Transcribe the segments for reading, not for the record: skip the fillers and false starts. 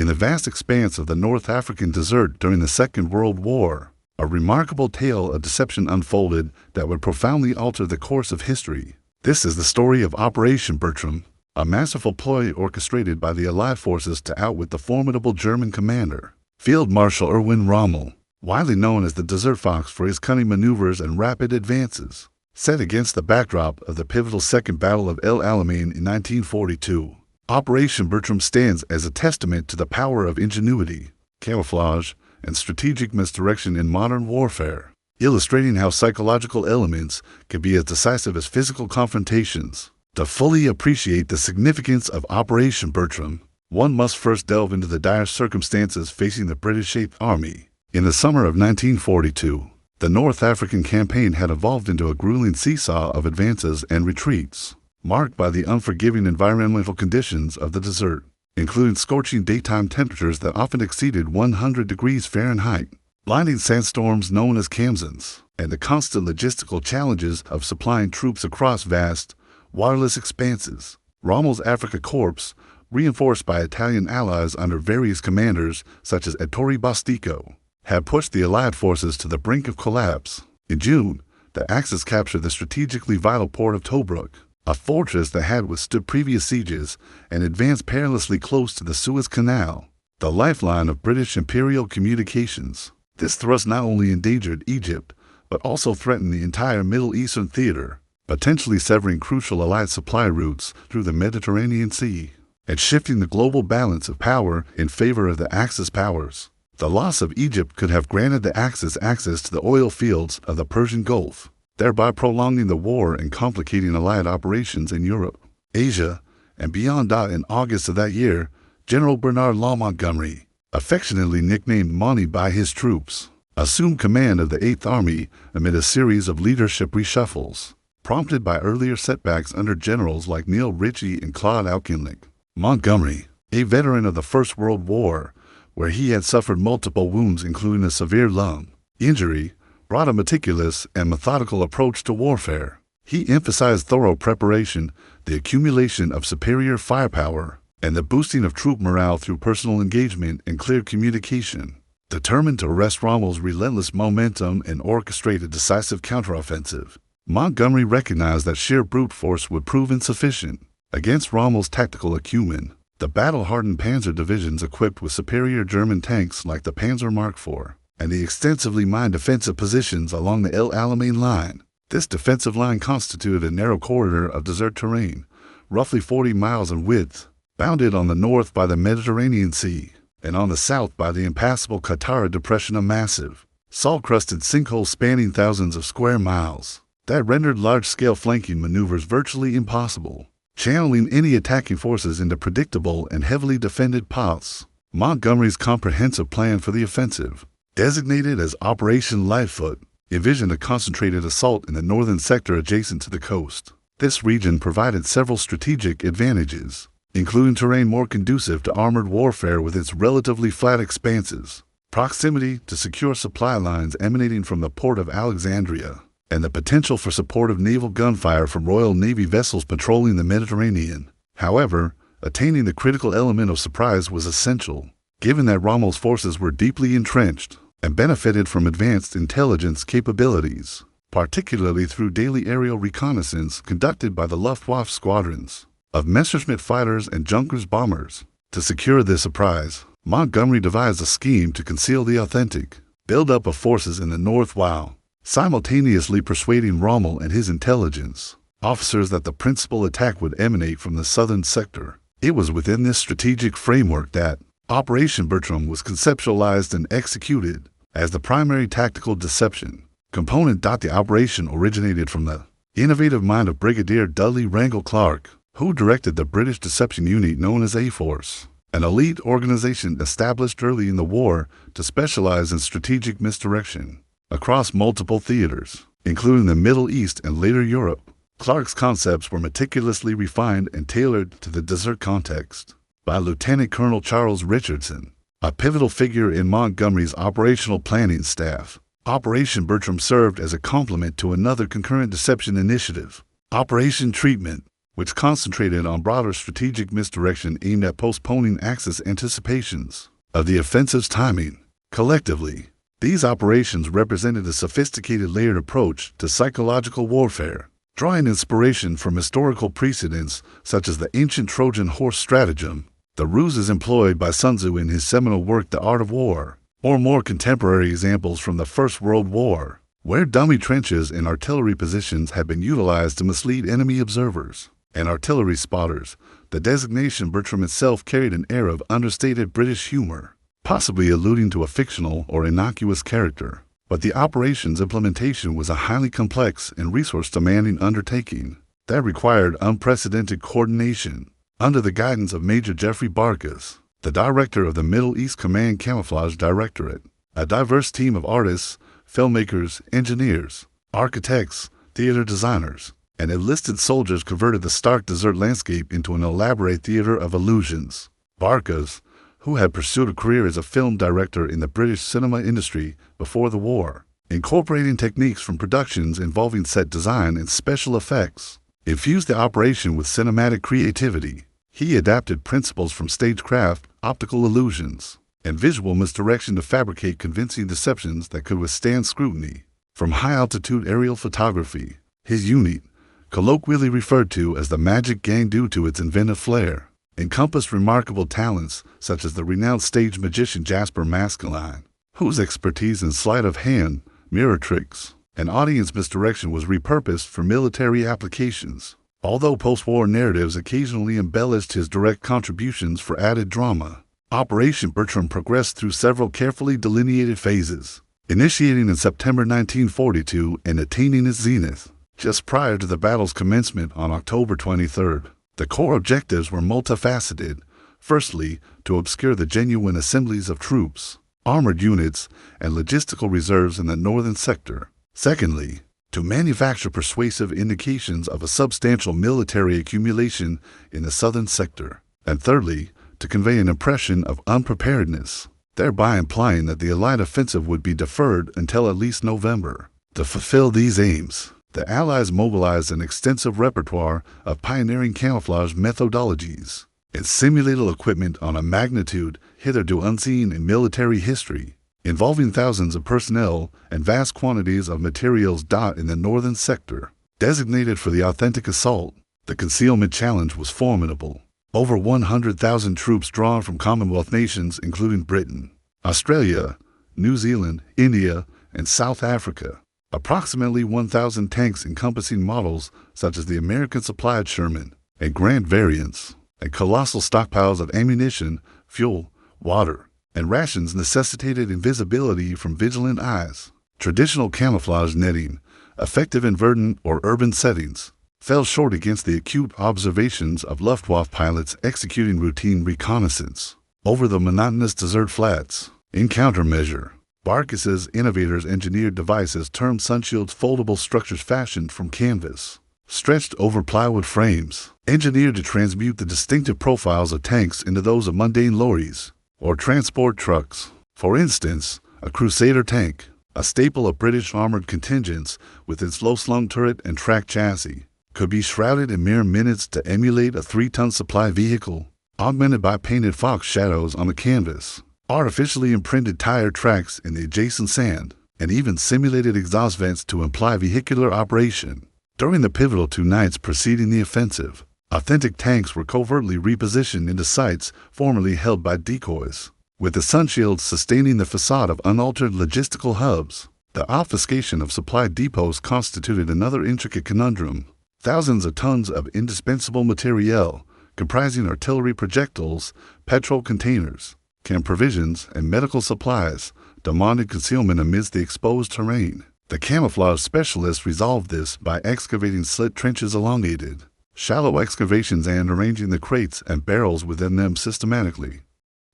the vast expanse of the North African desert during the Second World War, a remarkable tale of deception unfolded that would profoundly alter the course of history. This is the story of Operation Bertram, a masterful ploy orchestrated by the Allied forces to outwit the formidable German commander, Field Marshal Erwin Rommel, widely known as the Desert Fox for his cunning maneuvers and rapid advances. Set against the backdrop of the pivotal Second Battle of El Alamein in 1942, Operation Bertram stands as a testament to the power of ingenuity, camouflage, and strategic misdirection in modern warfare, illustrating how psychological elements can be as decisive as physical confrontations. To fully appreciate the significance of Operation Bertram, one must first delve into the dire circumstances facing the British Eighth Army. In the summer of 1942, the North African campaign had evolved into a grueling seesaw of advances and retreats, marked by the unforgiving environmental conditions of the desert, including scorching daytime temperatures that often exceeded 100 degrees Fahrenheit, blinding sandstorms known as Khamsons, and the constant logistical challenges of supplying troops across vast, waterless expanses. Rommel's Afrika Korps, reinforced by Italian allies under various commanders such as Ettore Bastico, had pushed the Allied forces to the brink of collapse. In June, the Axis captured the strategically vital port of Tobruk, a fortress that had withstood previous sieges and advanced perilously close to the Suez Canal, the lifeline of British imperial communications. This thrust not only endangered Egypt, but also threatened the entire Middle Eastern theater, potentially severing crucial Allied supply routes through the Mediterranean Sea, and shifting the global balance of power in favor of the Axis powers. The loss of Egypt could have granted the Axis access to the oil fields of the Persian Gulf, thereby prolonging the war and complicating Allied operations in Europe, Asia, and beyond. In August of that year, General Bernard Law Montgomery, affectionately nicknamed Monty by his troops, assumed command of the Eighth Army amid a series of leadership reshuffles, prompted by earlier setbacks under generals like Neil Ritchie and Claude Auchinleck. Montgomery, a veteran of the First World War, where he had suffered multiple wounds including a severe lung injury, brought a meticulous and methodical approach to warfare. He emphasized thorough preparation, the accumulation of superior firepower, and the boosting of troop morale through personal engagement and clear communication. Determined to arrest Rommel's relentless momentum and orchestrate a decisive counteroffensive, Montgomery recognized that sheer brute force would prove insufficient against Rommel's tactical acumen. The battle-hardened panzer divisions equipped with superior German tanks like the Panzer Mark IV, and the extensively mined defensive positions along the El Alamein line. This defensive line constituted a narrow corridor of desert terrain, roughly 40 miles in width, bounded on the north by the Mediterranean Sea, and on the south by the impassable Qattara Depression, a massive, salt-crusted sinkhole spanning thousands of square miles, that rendered large-scale flanking maneuvers virtually impossible, channeling any attacking forces into predictable and heavily defended paths. Montgomery's comprehensive plan for the offensive, designated as Operation Lightfoot, envisioned a concentrated assault in the northern sector adjacent to the coast. This region provided several strategic advantages, including terrain more conducive to armored warfare with its relatively flat expanses, proximity to secure supply lines emanating from the port of Alexandria, and the potential for supportive naval gunfire from Royal Navy vessels patrolling the Mediterranean. However, attaining the critical element of surprise was essential, given that Rommel's forces were deeply entrenched and benefited from advanced intelligence capabilities, particularly through daily aerial reconnaissance conducted by the Luftwaffe squadrons of Messerschmitt fighters and Junkers bombers. To secure this surprise, Montgomery devised a scheme to conceal the authentic buildup of forces in the north while simultaneously persuading Rommel and his intelligence officers that the principal attack would emanate from the southern sector. It was within this strategic framework that Operation Bertram was conceptualized and executed as the primary tactical deception component. The operation originated from the innovative mind of Brigadier Dudley Wrangell Clark, who directed the British deception unit known as A-Force, an elite organization established early in the war to specialize in strategic misdirection across multiple theaters, including the Middle East and later Europe. Clark's concepts were meticulously refined and tailored to the desert context by Lieutenant Colonel Charles Richardson, a pivotal figure in Montgomery's operational planning staff. Operation Bertram served as a complement to another concurrent deception initiative, Operation Treatment, which concentrated on broader strategic misdirection aimed at postponing Axis anticipations of the offensive's timing. Collectively, these operations represented a sophisticated layered approach to psychological warfare, drawing inspiration from historical precedents such as the ancient Trojan horse stratagem, the ruses employed by Sun Tzu in his seminal work The Art of War, or more contemporary examples from the First World War, where dummy trenches and artillery positions had been utilized to mislead enemy observers and artillery spotters. The designation Bertram itself carried an air of understated British humor, possibly alluding to a fictional or innocuous character. But the operation's implementation was a highly complex and resource-demanding undertaking that required unprecedented coordination. Under the guidance of Major Jeffrey Barkas, the director of the Middle East Command Camouflage Directorate, a diverse team of artists, filmmakers, engineers, architects, theater designers, and enlisted soldiers converted the stark desert landscape into an elaborate theater of illusions. Barkas, who had pursued a career as a film director in the British cinema industry before the war, incorporating techniques from productions involving set design and special effects, infused the operation with cinematic creativity. He adapted principles from stagecraft, optical illusions, and visual misdirection to fabricate convincing deceptions that could withstand scrutiny. From high-altitude aerial photography, his unit, colloquially referred to as the Magic Gang due to its inventive flair, encompassed remarkable talents such as the renowned stage magician Jasper Maskelyne, whose expertise in sleight of hand, mirror tricks, and audience misdirection was repurposed for military applications. Although post-war narratives occasionally embellished his direct contributions for added drama, Operation Bertram progressed through several carefully delineated phases, initiating in September 1942 and attaining its zenith just prior to the battle's commencement on October 23. The core objectives were multifaceted. Firstly, to obscure the genuine assemblies of troops, armored units, and logistical reserves in the northern sector. Secondly, to manufacture persuasive indications of a substantial military accumulation in the southern sector. And thirdly, to convey an impression of unpreparedness, thereby implying that the Allied offensive would be deferred until at least November. To fulfill these aims, the Allies mobilized an extensive repertoire of pioneering camouflage methodologies and simulated equipment on a magnitude hitherto unseen in military history, involving thousands of personnel and vast quantities of materials. In the northern sector, designated for the authentic assault, the concealment challenge was formidable. Over 100,000 troops drawn from Commonwealth nations including Britain, Australia, New Zealand, India, and South Africa. Approximately 1,000 tanks encompassing models such as the American-supplied Sherman and Grant variants, and colossal stockpiles of ammunition, fuel, water, and rations necessitated invisibility from vigilant eyes. Traditional camouflage netting, effective in verdant or urban settings, fell short against the acute observations of Luftwaffe pilots executing routine reconnaissance over the monotonous desert flats. In countermeasure, Barkas's innovators engineered devices termed sunshields, foldable structures fashioned from canvas, stretched over plywood frames, engineered to transmute the distinctive profiles of tanks into those of mundane lorries or transport trucks. For instance, a Crusader tank, a staple of British armored contingents with its low-slung turret and track chassis, could be shrouded in mere minutes to emulate a 3-ton supply vehicle, augmented by painted fox shadows on the canvas, artificially imprinted tire tracks in the adjacent sand, and even simulated exhaust vents to imply vehicular operation. During the pivotal 2 nights preceding the offensive, authentic tanks were covertly repositioned into sites formerly held by decoys, with the sunshields sustaining the facade of unaltered logistical hubs. The obfuscation of supply depots constituted another intricate conundrum. Thousands of tons of indispensable materiel, comprising artillery projectiles, petrol containers, canned provisions, and medical supplies, demanded concealment amidst the exposed terrain. The camouflage specialists resolved this by excavating slit trenches elongated, shallow excavations and arranging the crates and barrels within them systematically.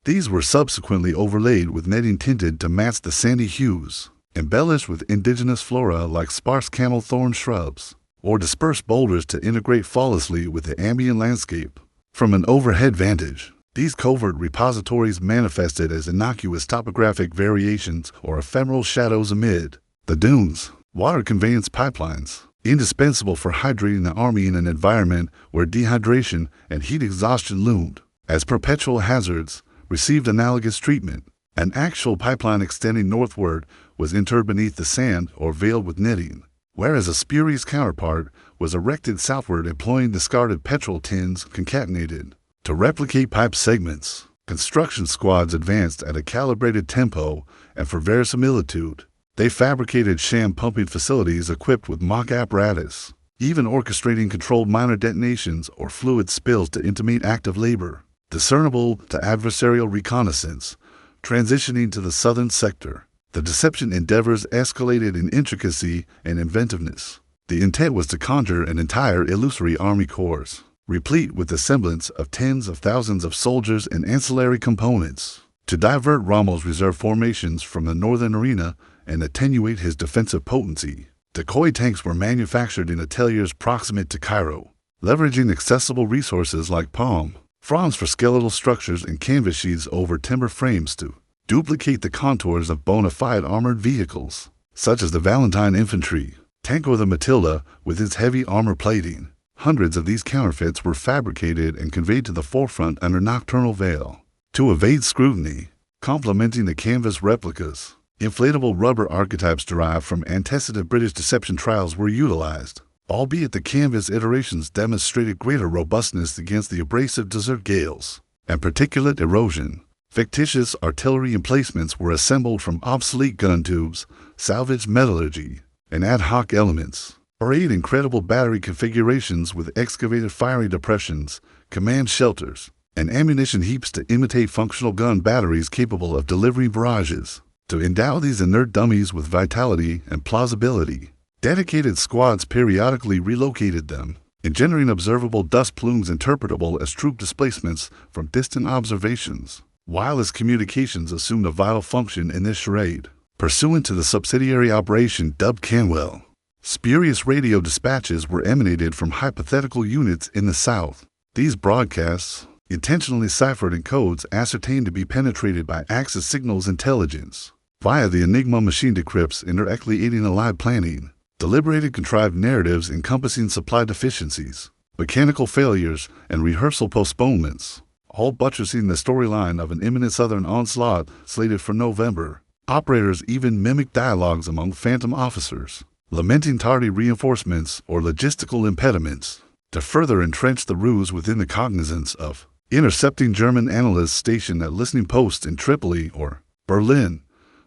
These were subsequently overlaid with netting tinted to match the sandy hues, embellished with indigenous flora like sparse camel thorn shrubs, or dispersed boulders to integrate flawlessly with the ambient landscape. From an overhead vantage, these covert repositories manifested as innocuous topographic variations or ephemeral shadows amid the dunes, water conveyance pipelines, indispensable for hydrating the army in an environment where dehydration and heat exhaustion loomed as perpetual hazards, received analogous treatment. An actual pipeline extending northward was interred beneath the sand or veiled with netting, whereas a spurious counterpart was erected southward employing discarded petrol tins concatenated. To replicate pipe segments, construction squads advanced at a calibrated tempo, and for verisimilitude, they fabricated sham pumping facilities equipped with mock apparatus, even orchestrating controlled minor detonations or fluid spills to intimate active labor, discernible to adversarial reconnaissance. Transitioning to the southern sector, the deception endeavors escalated in intricacy and inventiveness. The intent was to conjure an entire illusory army corps, replete with the semblance of tens of thousands of soldiers and ancillary components, to divert Rommel's reserve formations from the northern arena and attenuate his defensive potency. Decoy tanks were manufactured in ateliers proximate to Cairo, leveraging accessible resources like palm fronds for skeletal structures and canvas sheets over timber frames to duplicate the contours of bona fide armored vehicles, such as the Valentine Infantry tank or the Matilda with its heavy armor plating. Hundreds of these counterfeits were fabricated and conveyed to the forefront under nocturnal veil, to evade scrutiny, complementing the canvas replicas. Inflatable rubber archetypes derived from antecedent British deception trials were utilized, albeit the canvas iterations demonstrated greater robustness against the abrasive desert gales and particulate erosion. Fictitious artillery emplacements were assembled from obsolete gun tubes, salvaged metallurgy, and ad hoc elements, arrayed in credible battery configurations with excavated firing depressions, command shelters, and ammunition heaps to imitate functional gun batteries capable of delivering barrages. To endow these inert dummies with vitality and plausibility, dedicated squads periodically relocated them, engendering observable dust plumes interpretable as troop displacements from distant observations. Wireless communications assumed a vital function in this charade, pursuant to the subsidiary operation dubbed Canwell. Spurious radio dispatches were emanated from hypothetical units in the South. These broadcasts, intentionally ciphered in codes ascertained to be penetrated by Axis signals intelligence, via the Enigma machine decrypts indirectly aiding Allied planning, deliberated contrived narratives encompassing supply deficiencies, mechanical failures, and rehearsal postponements, all buttressing the storyline of an imminent Southern onslaught slated for November. Operators even mimicked dialogues among phantom officers, lamenting tardy reinforcements or logistical impediments, to further entrench the ruse within the cognizance of intercepting German analysts stationed at listening posts in Tripoli or Berlin.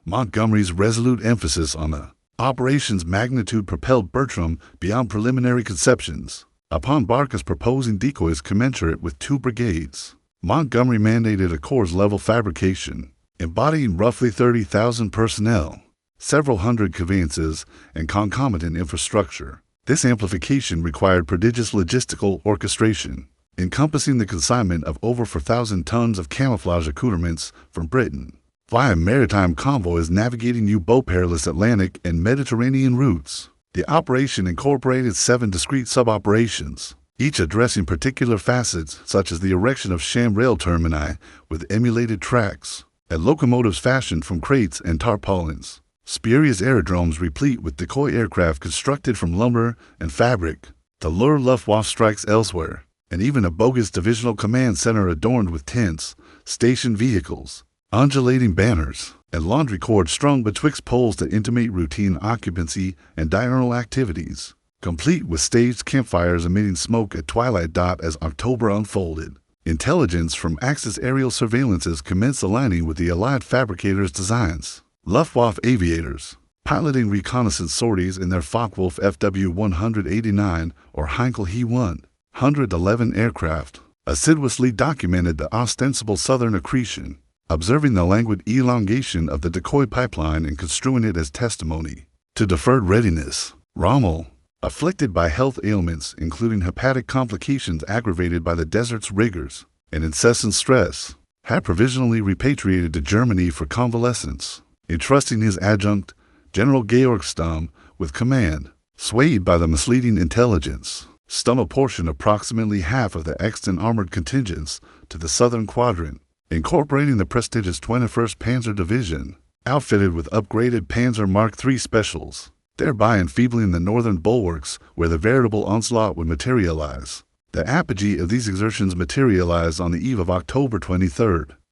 Montgomery's resolute emphasis on the operation's magnitude propelled Bertram beyond preliminary conceptions. Upon Barca's proposing decoys commensurate with 2 brigades, Montgomery mandated a corps-level fabrication, embodying roughly 30,000 personnel, several hundred conveyances, and concomitant infrastructure. This amplification required prodigious logistical orchestration, encompassing the consignment of over 4,000 tons of camouflage accoutrements from Britain, via maritime convoys navigating U-boat-perilous Atlantic and Mediterranean routes. The operation incorporated 7 discrete sub-operations, each addressing particular facets such as the erection of sham rail termini with emulated tracks, and locomotives fashioned from crates and tarpaulins, spurious aerodromes replete with decoy aircraft constructed from lumber and fabric to lure Luftwaffe strikes elsewhere, and even a bogus divisional command center adorned with tents, station vehicles, undulating banners, and laundry cords strung betwixt poles to intimate routine occupancy and diurnal activities, complete with staged campfires emitting smoke at twilight dot as October unfolded. Intelligence from Axis aerial surveillances commenced aligning with the Allied fabricators' designs. Luftwaffe aviators, piloting reconnaissance sorties in their Focke-Wulf FW-189 or Heinkel He-111 aircraft, assiduously documented the ostensible southern accretion, observing the languid elongation of the decoy pipeline and construing it as testimony to deferred readiness. Rommel, afflicted by health ailments including hepatic complications aggravated by the desert's rigors and incessant stress, had provisionally repatriated to Germany for convalescence, entrusting his adjutant, General Georg Stumm, with command. Swayed by the misleading intelligence, Stumm apportioned approximately half of the extant armored contingents to the southern quadrant, incorporating the prestigious 21st Panzer Division, outfitted with upgraded Panzer Mark III specials, thereby enfeebling the northern bulwarks where the veritable onslaught would materialize. The apogee of these exertions materialized on the eve of October 23,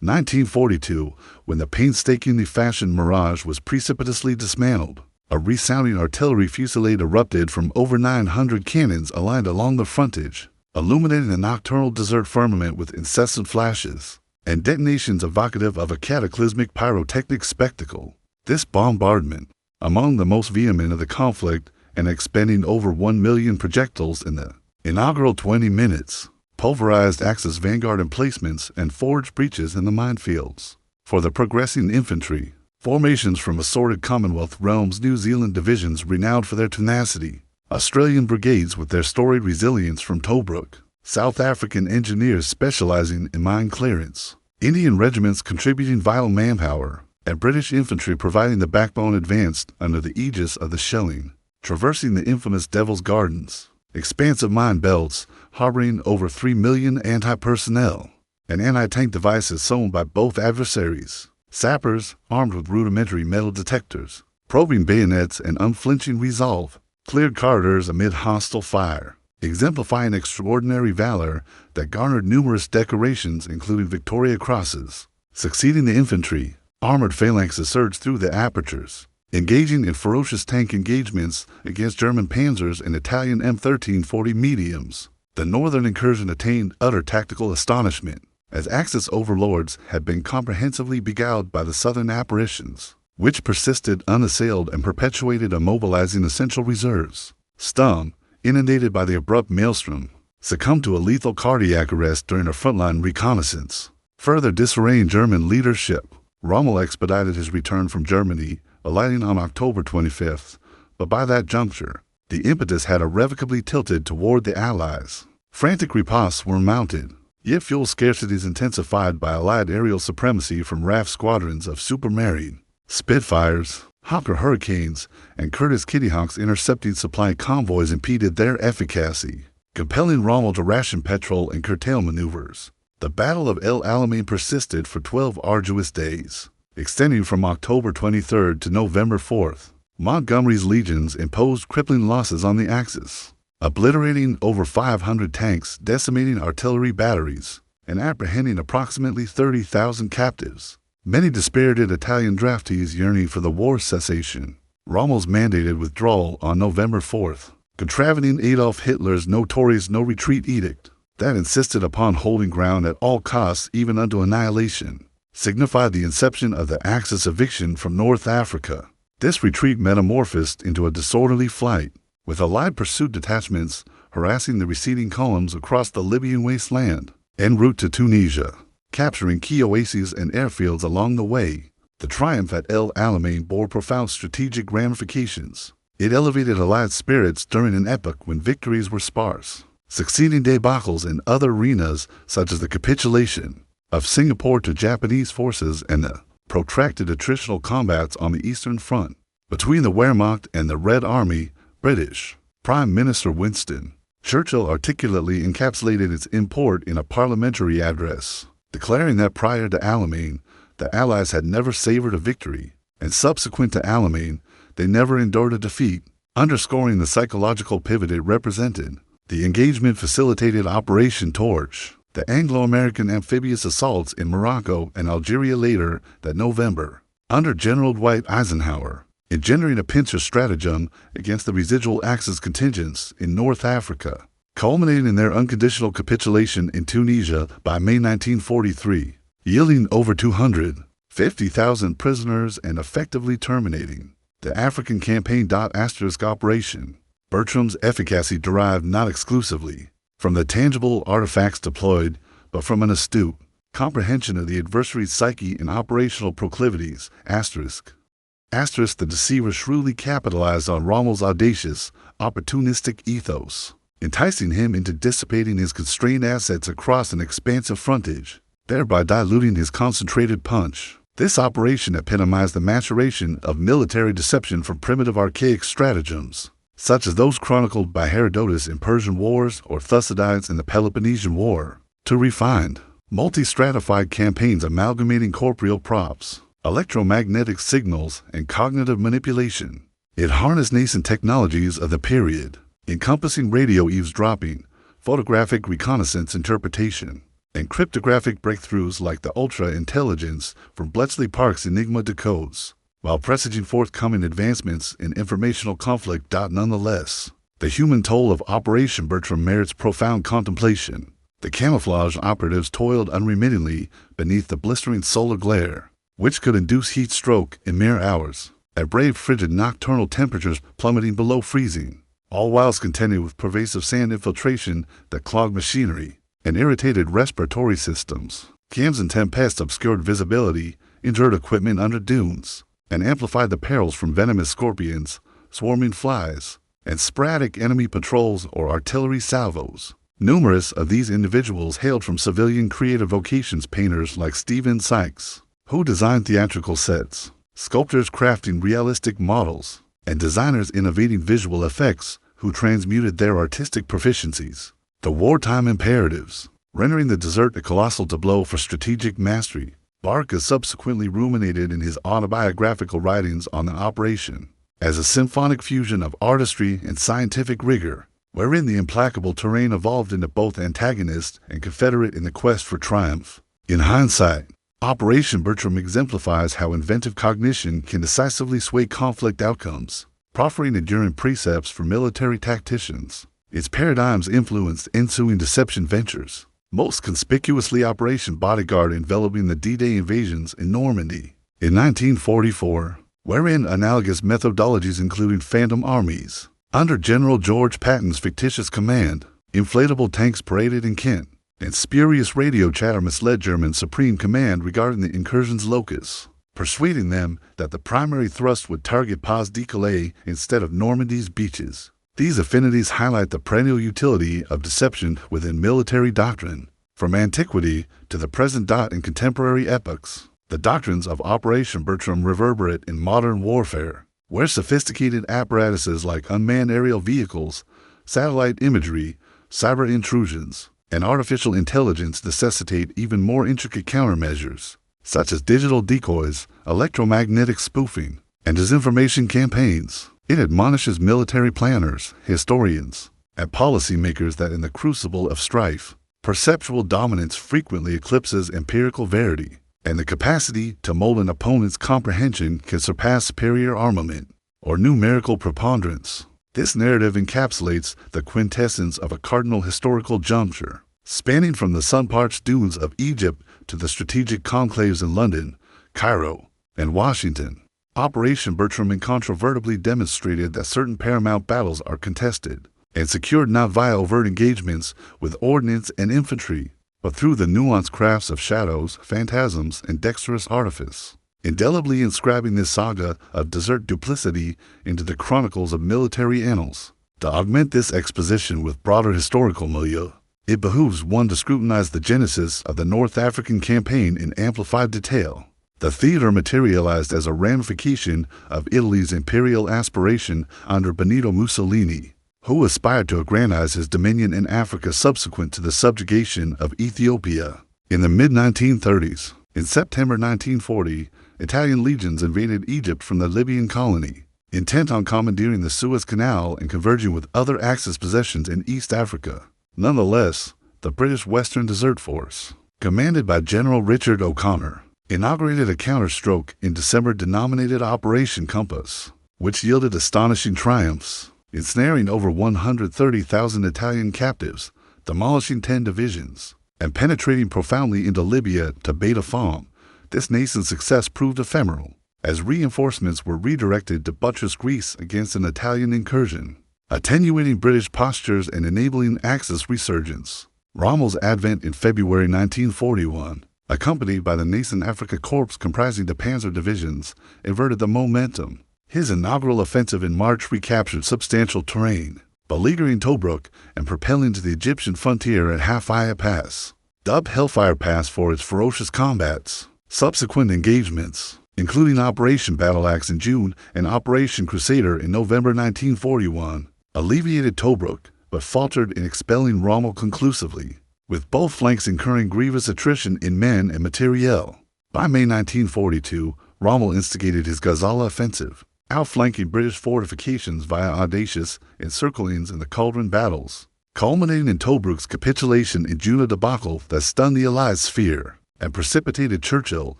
1942, when the painstakingly fashioned Mirage was precipitously dismantled. A resounding artillery fusillade erupted from over 900 cannons aligned along the frontage, illuminating the nocturnal desert firmament with incessant flashes and detonations evocative of a cataclysmic pyrotechnic spectacle. This bombardment, among the most vehement of the conflict and expending over 1 million projectiles in the inaugural 20 minutes, pulverized Axis vanguard emplacements and forged breaches in the minefields. For the progressing infantry, formations from assorted Commonwealth realms, New Zealand divisions renowned for their tenacity, Australian brigades with their storied resilience from Tobruk, South African engineers specializing in mine clearance, Indian regiments contributing vital manpower, and British infantry providing the backbone advanced under the aegis of the shelling, traversing the infamous Devil's Gardens, expansive mine belts harboring over 3 million anti-personnel and anti-tank devices sown by both adversaries, sappers armed with rudimentary metal detectors, probing bayonets and unflinching resolve, cleared corridors amid hostile fire, exemplifying extraordinary valor that garnered numerous decorations including Victoria Crosses. Succeeding the infantry, armored phalanxes surged through the apertures, engaging in ferocious tank engagements against German panzers and Italian M1340 mediums. The northern incursion attained utter tactical astonishment, as Axis overlords had been comprehensively beguiled by the southern apparitions, which persisted unassailed and perpetuated immobilizing essential reserves. Stum, inundated by the abrupt maelstrom, succumbed to a lethal cardiac arrest during a frontline reconnaissance. Further disarraying German leadership, Rommel expedited his return from Germany, alighting on October 25th, but by that juncture, the impetus had irrevocably tilted toward the Allies. Frantic ripostes were mounted, yet fuel scarcities intensified by Allied aerial supremacy from RAF squadrons of Supermarine, Spitfires, Hawker Hurricanes, and Curtiss Kittyhawks intercepting supply convoys impeded their efficacy, compelling Rommel to ration petrol and curtail maneuvers. The Battle of El Alamein persisted for 12 arduous days, extending from October 23rd to November 4th. Montgomery's legions imposed crippling losses on the Axis, obliterating over 500 tanks, decimating artillery batteries, and apprehending approximately 30,000 captives. Many dispirited Italian draftees yearning for the war cessation. Rommel's mandated withdrawal on November 4th, contravening Adolf Hitler's notorious no-retreat edict that insisted upon holding ground at all costs even unto annihilation, signified the inception of the Axis eviction from North Africa. This retreat metamorphosed into a disorderly flight, with Allied pursuit detachments harassing the receding columns across the Libyan wasteland en route to Tunisia, capturing key oases and airfields along the way. The triumph at El Alamein bore profound strategic ramifications. It elevated Allied spirits during an epoch when victories were sparse. Succeeding debacles in other arenas, such as the capitulation of Singapore to Japanese forces and the protracted attritional combats on the Eastern Front between the Wehrmacht and the Red Army, British Prime Minister Winston Churchill articulately encapsulated its import in a parliamentary address, declaring that prior to Alamein, the Allies had never savored a victory, and subsequent to Alamein, they never endured a defeat, underscoring the psychological pivot it represented. The engagement facilitated Operation Torch, the Anglo-American amphibious assaults in Morocco and Algeria later that November, under General Dwight Eisenhower, engendering a pincer stratagem against the residual Axis contingents in North Africa, culminating in their unconditional capitulation in Tunisia by May 1943, yielding over 250,000 prisoners and effectively terminating the African Campaign. Operation Bertram's efficacy derived not exclusively from the tangible artifacts deployed, but from an astute comprehension of the adversary's psyche and operational proclivities. The deceiver shrewdly capitalized on Rommel's audacious, opportunistic ethos, enticing him into dissipating his constrained assets across an expansive frontage, thereby diluting his concentrated punch. This operation epitomized the maturation of military deception from primitive archaic stratagems, such as those chronicled by Herodotus in Persian wars or Thucydides in the Peloponnesian War, to refined, multi-stratified campaigns amalgamating corporeal props, electromagnetic signals, and cognitive manipulation. It harnessed nascent technologies of the period, encompassing radio eavesdropping, photographic reconnaissance interpretation, and cryptographic breakthroughs like the ultra-intelligence from Bletchley Park's Enigma decodes, while presaging forthcoming advancements in informational conflict. Nonetheless, the human toll of Operation Bertram merits profound contemplation. The camouflage operatives toiled unremittingly beneath the blistering solar glare, which could induce heat stroke in mere hours, at brave frigid nocturnal temperatures plummeting below freezing, all whilst contending with pervasive sand infiltration that clogged machinery and irritated respiratory systems. Cams and tempests obscured visibility, injured equipment under dunes, and amplified the perils from venomous scorpions, swarming flies, and sporadic enemy patrols or artillery salvos. Numerous of these individuals hailed from civilian creative vocations: painters like Stephen Sykes, who designed theatrical sets, sculptors crafting realistic models, and designers innovating visual effects who transmuted their artistic proficiencies. The wartime imperatives, rendering the desert a colossal tableau for strategic mastery. Barker subsequently ruminated in his autobiographical writings on the operation as a symphonic fusion of artistry and scientific rigor, wherein the implacable terrain evolved into both antagonist and confederate in the quest for triumph. In hindsight, Operation Bertram exemplifies how inventive cognition can decisively sway conflict outcomes, proffering enduring precepts for military tacticians. Its paradigms influenced ensuing deception ventures, most conspicuously Operation Bodyguard enveloping the D-Day invasions in Normandy in 1944, wherein analogous methodologies including phantom armies, under General George Patton's fictitious command, inflatable tanks paraded in Kent, and spurious radio chatter misled German Supreme Command regarding the incursion's locus, persuading them that the primary thrust would target Pas-de-Calais instead of Normandy's beaches. These affinities highlight the perennial utility of deception within military doctrine. From antiquity to the present. In contemporary epochs, the doctrines of Operation Bertram reverberate in modern warfare, where sophisticated apparatuses like unmanned aerial vehicles, satellite imagery, cyber intrusions, and artificial intelligence necessitate even more intricate countermeasures, such as digital decoys, electromagnetic spoofing, and disinformation campaigns. It admonishes military planners, historians, and policymakers that in the crucible of strife, perceptual dominance frequently eclipses empirical verity, and the capacity to mold an opponent's comprehension can surpass superior armament or numerical preponderance. This narrative encapsulates the quintessence of a cardinal historical juncture, spanning from the sun-parched dunes of Egypt to the strategic conclaves in London, Cairo, and Washington. Operation Bertram incontrovertibly demonstrated that certain paramount battles are contested and secured not via overt engagements with ordnance and infantry, but through the nuanced crafts of shadows, phantasms, and dexterous artifice, indelibly inscribing this saga of desert duplicity into the chronicles of military annals. To augment this exposition with broader historical milieu, it behooves one to scrutinize the genesis of the North African campaign in amplified detail. The theater materialized as a ramification of Italy's imperial aspiration under Benito Mussolini, who aspired to aggrandize his dominion in Africa subsequent to the subjugation of Ethiopia. In the mid-1930s, in September 1940, Italian legions invaded Egypt from the Libyan colony, intent on commandeering the Suez Canal and converging with other Axis possessions in East Africa. Nonetheless, the British Western Desert Force, commanded by General Richard O'Connor, inaugurated a counterstroke in December denominated Operation Compass, which yielded astonishing triumphs, ensnaring over 130,000 Italian captives, demolishing 10 divisions, and penetrating profoundly into Libya to Beta Fahm. This nascent success proved ephemeral, as reinforcements were redirected to buttress Greece against an Italian incursion, attenuating British postures and enabling Axis resurgence. Rommel's advent in February 1941, accompanied by the nascent Afrika Korps comprising the Panzer divisions, inverted the momentum. His inaugural offensive in March recaptured substantial terrain, beleaguering Tobruk and propelling to the Egyptian frontier at Hafaya Pass, dubbed Hellfire Pass for its ferocious combats. Subsequent engagements, including Operation Battle Axe in June and Operation Crusader in November 1941, alleviated Tobruk, but faltered in expelling Rommel conclusively, with both flanks incurring grievous attrition in men and materiel. By May 1942, Rommel instigated his Gazala offensive, outflanking British fortifications via audacious encirclings in the Cauldron battles, culminating in Tobruk's capitulation in June debacle that stunned the Allies' fear and precipitated Churchill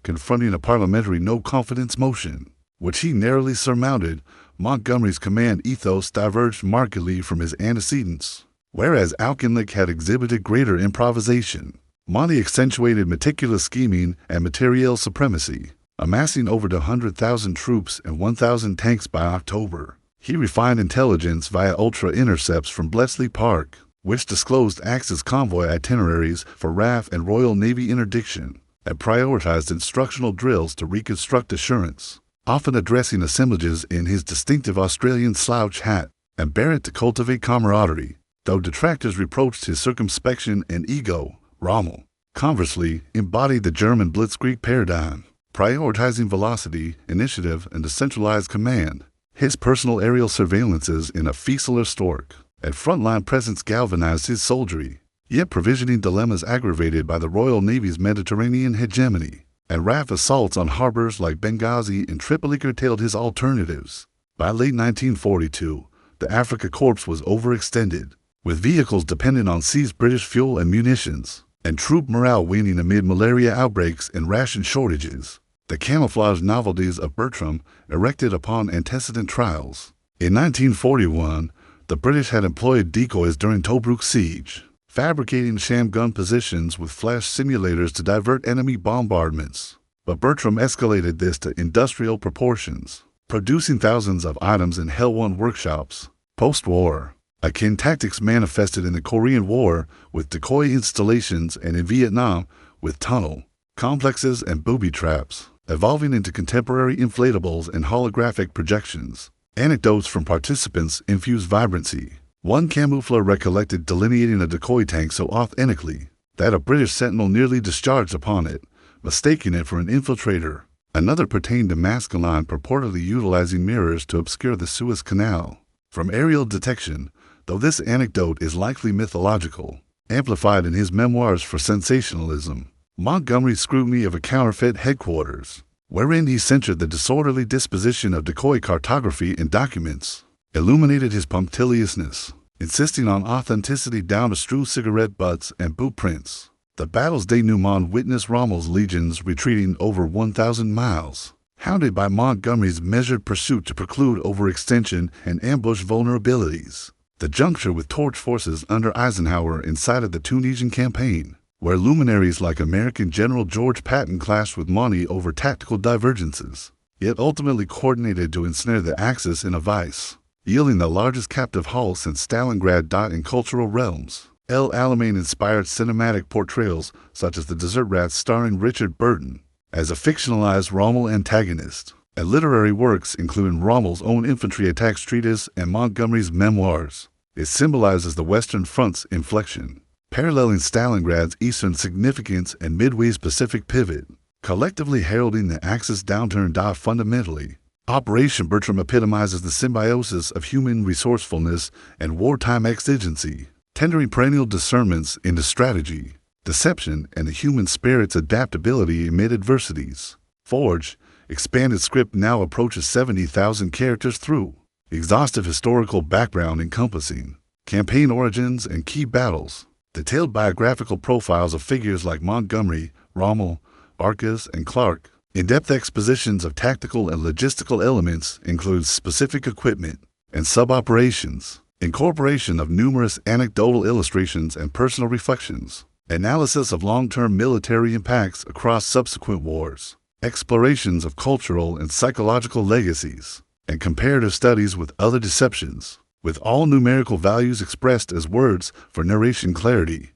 confronting a parliamentary no-confidence motion, which he narrowly surmounted. Montgomery's command ethos diverged markedly from his antecedents. Whereas Auchinleck had exhibited greater improvisation, Monty accentuated meticulous scheming and materiel supremacy, amassing over 100,000 troops and 1,000 tanks by October. He refined intelligence via ultra-intercepts from Bletchley Park, which disclosed Axis convoy itineraries for RAF and Royal Navy interdiction, and prioritized instructional drills to reconstruct assurance, often addressing assemblages in his distinctive Australian slouch hat, and Barrett to cultivate camaraderie, though detractors reproached his circumspection and ego. Rommel, conversely, embodied the German blitzkrieg paradigm, prioritizing velocity, initiative, and decentralized command. His personal aerial surveillances in a Fieseler Stork and frontline presence galvanized his soldiery, yet provisioning dilemmas aggravated by the Royal Navy's Mediterranean hegemony, and RAF assaults on harbors like Benghazi and Tripoli curtailed his alternatives. By late 1942, the Africa Corps was overextended, with vehicles dependent on seized British fuel and munitions, and troop morale waning amid malaria outbreaks and ration shortages. The camouflage novelties of Bertram erected upon antecedent trials. In 1941, the British had employed decoys during Tobruk siege, fabricating sham gun positions with flash simulators to divert enemy bombardments. But Bertram escalated this to industrial proportions, producing thousands of items in Hell-One workshops. Post-war, akin tactics manifested in the Korean War with decoy installations and in Vietnam with tunnel, complexes, and booby traps, evolving into contemporary inflatables and holographic projections. Anecdotes from participants infuse vibrancy. One camoufler recollected delineating a decoy tank so authentically that a British sentinel nearly discharged upon it, mistaking it for an infiltrator. Another pertained to Maskelyne purportedly utilizing mirrors to obscure the Suez Canal from aerial detection, though this anecdote is likely mythological, amplified in his memoirs for sensationalism. Montgomery's scrutiny of a counterfeit headquarters, wherein he censured the disorderly disposition of decoy cartography and documents, illuminated his punctiliousness, insisting on authenticity down to strew cigarette butts and boot prints. The battle's denouement witnessed Rommel's legions retreating over 1,000 miles, hounded by Montgomery's measured pursuit to preclude overextension and ambush vulnerabilities. The juncture with torch forces under Eisenhower incited the Tunisian campaign, where luminaries like American General George Patton clashed with Monty over tactical divergences, yet ultimately coordinated to ensnare the Axis in a vice, yielding the largest captive haul since Stalingrad. In cultural realms, El Alamein inspired cinematic portrayals such as The Desert Rats starring Richard Burton as a fictionalized Rommel antagonist, and literary works including Rommel's own infantry attacks treatise and Montgomery's memoirs. It symbolizes the Western Front's inflection, paralleling Stalingrad's Eastern significance and Midway's Pacific pivot, collectively heralding the Axis downturn. Fundamentally, Operation Bertram epitomizes the symbiosis of human resourcefulness and wartime exigency, tendering perennial discernments into strategy, deception, and the human spirit's adaptability amid adversities. Forge, expanded script now approaches 70,000 characters through exhaustive historical background encompassing campaign origins and key battles, detailed biographical profiles of figures like Montgomery, Rommel, Barkas, and Clark. In-depth expositions of tactical and logistical elements include specific equipment and sub-operations, incorporation of numerous anecdotal illustrations and personal reflections, analysis of long-term military impacts across subsequent wars, explorations of cultural and psychological legacies, and comparative studies with other deceptions, with all numerical values expressed as words for narration clarity.